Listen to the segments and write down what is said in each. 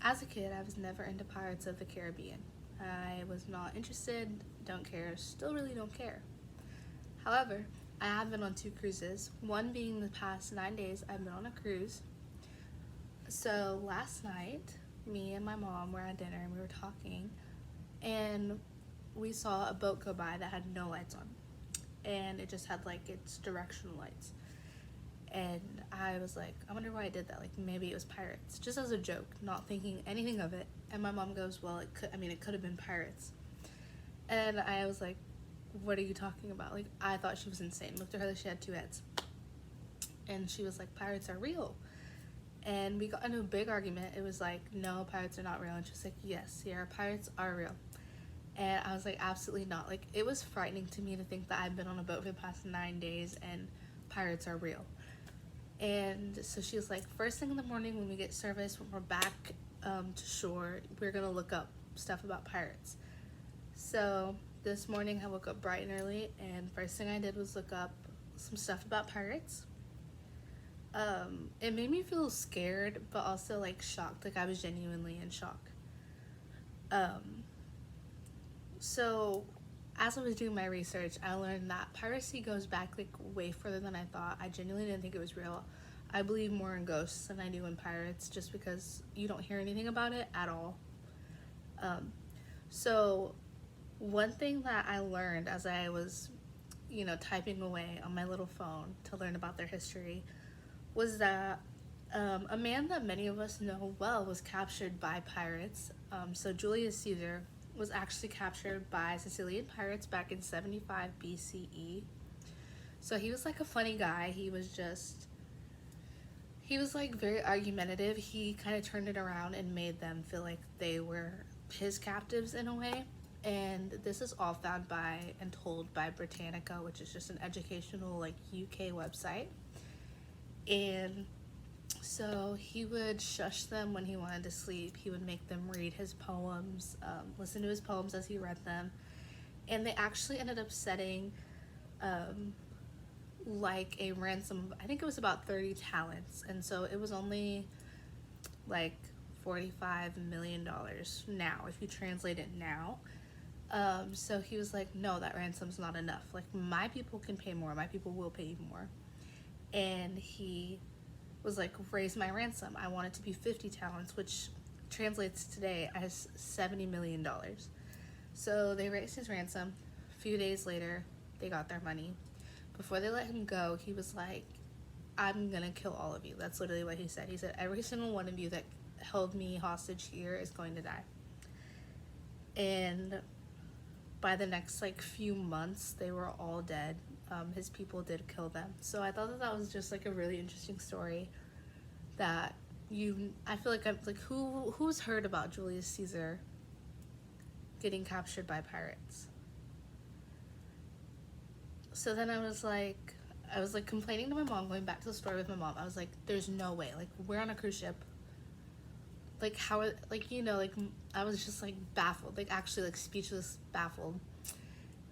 As a kid, I was never into Pirates of the Caribbean. I was not interested, don't care, still really don't care. However, I have been on two cruises, one being the past 9 days I've been on a cruise. So last night, me and my mom were at dinner and we were talking, and we saw a boat go by that had no lights on, and it just had like its directional lights. And I was like, I wonder why I did that. Like maybe it was pirates, just as a joke, not thinking anything of it. And my mom goes, well, it could. I mean, it could have been pirates. And I was like, what are you talking about? Like I thought she was insane. Looked at her like she had two heads. And she was like, pirates are real. And we got into a big argument. It was like, no, pirates are not real. And she's like, yes, Sierra, pirates are real. And I was like, absolutely not. Like it was frightening to me to think that I've been on a boat for the past 9 days and pirates are real. And so she was like, first thing in the morning when we get service, when we're back to shore, we're gonna look up stuff about pirates. So this morning I woke up bright and early, and first thing I did was look up some stuff about pirates. It made me feel scared, but also like shocked. Like I was genuinely in shock. Um, so as I was doing my research, I learned that piracy goes back like way further than I thought. I genuinely didn't think it was real. I believe more in ghosts than I do in pirates, just because you don't hear anything about it at all. Um, so one thing that I learned as I was, typing away on my little phone to learn about their history was that a man that many of us know well was captured by pirates. So Julius Caesar was actually captured by Sicilian pirates back in 75 BCE. So he was like a funny guy. He was like very argumentative. He kind of turned it around and made them feel like they were his captives in a way. And this is all found by and told by Britannica, which is just an educational like UK website. And so he would shush them when he wanted to sleep. He would make them read his poems, listen to his poems as he read them. And they actually ended up setting like a ransom of, I think it was about 30 talents. And so it was only like $45 million now, if you translate it now. So he was like, no, that ransom's not enough. Like my people can pay more. My people will pay you more. And he was like, raise my ransom. I want it to be 50 talents, which translates today as $70 million. So they raised his ransom. A few days later, they got their money. Before they let him go, he was like, I'm gonna kill all of you. That's literally what he said. He said, every single one of you that held me hostage here is going to die. And by the next like few months, they were all dead. His people did kill them. So I thought that was just like a really interesting story that I feel like I'm like, who's heard about Julius Caesar getting captured by pirates? So then I was like complaining to my mom, going back to the story with my mom. I was like, there's no way. Like we're on a cruise ship. Like how are, like, like I was just like baffled, like actually like speechless, baffled.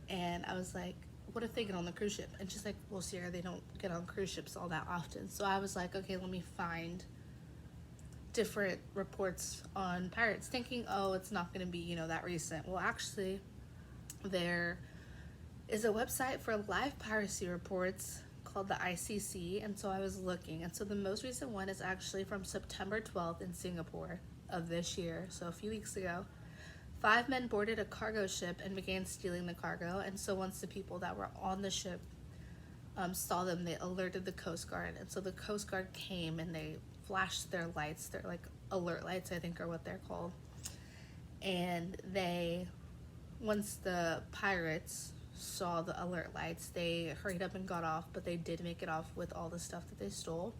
And I was like, what if they get on the cruise ship? And she's like, well, Sierra, they don't get on cruise ships all that often. So I was like, okay, let me find different reports on pirates, thinking, oh, it's not going to be, that recent. Well, actually, there is a website for live piracy reports called the ICC. And so I was looking. And so the most recent one is actually from September 12th in Singapore of this year. So a few weeks ago. 5 men boarded a cargo ship and began stealing the cargo. And so once the people that were on the ship saw them, they alerted the Coast Guard. And so the Coast Guard came and they flashed their lights. They're like alert lights, I think, are what they're called. And once the pirates saw the alert lights, they hurried up and got off, but they did make it off with all the stuff that they stole.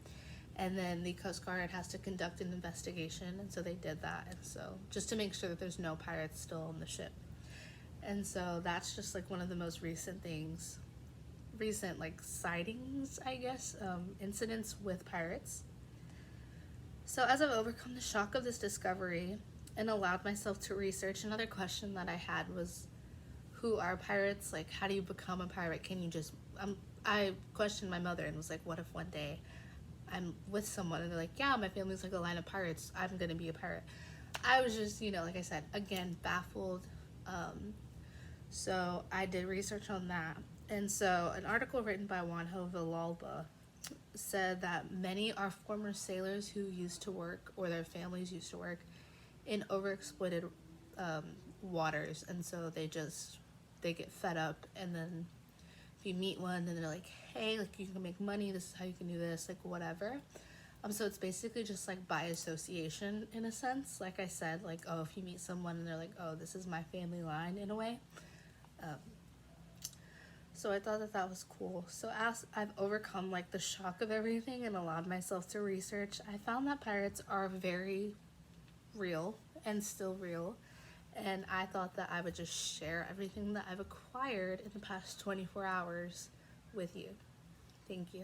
And then the Coast Guard has to conduct an investigation, and so they did that. And so just to make sure that there's no pirates still on the ship. And so that's just like one of the most recent like sightings, I guess, incidents with pirates. So as I've overcome the shock of this discovery and allowed myself to research, another question that I had was, who are pirates? Like, how do you become a pirate? Can you just, I questioned my mother and was like, what if one day I'm with someone and they're like, yeah, my family's like a line of pirates, I'm gonna be a pirate. I was just, like I said, again, baffled. Um, so I did research on that. And so an article written by Juanjo Villalba said that many are former sailors who used to work, or their families used to work, in overexploited um, waters. And so they get fed up. And then if you meet one, then they're like, hey, like, you can make money, this is how you can do this, like, whatever. So it's basically just like by association in a sense. Like I said, like, oh, if you meet someone and they're like, oh, this is my family line in a way. Um, so I thought that that was cool. So as I've overcome like the shock of everything and allowed myself to research, I found that pirates are very real and still real. And I thought that I would just share everything that I've acquired in the past 24 hours with you. Thank you.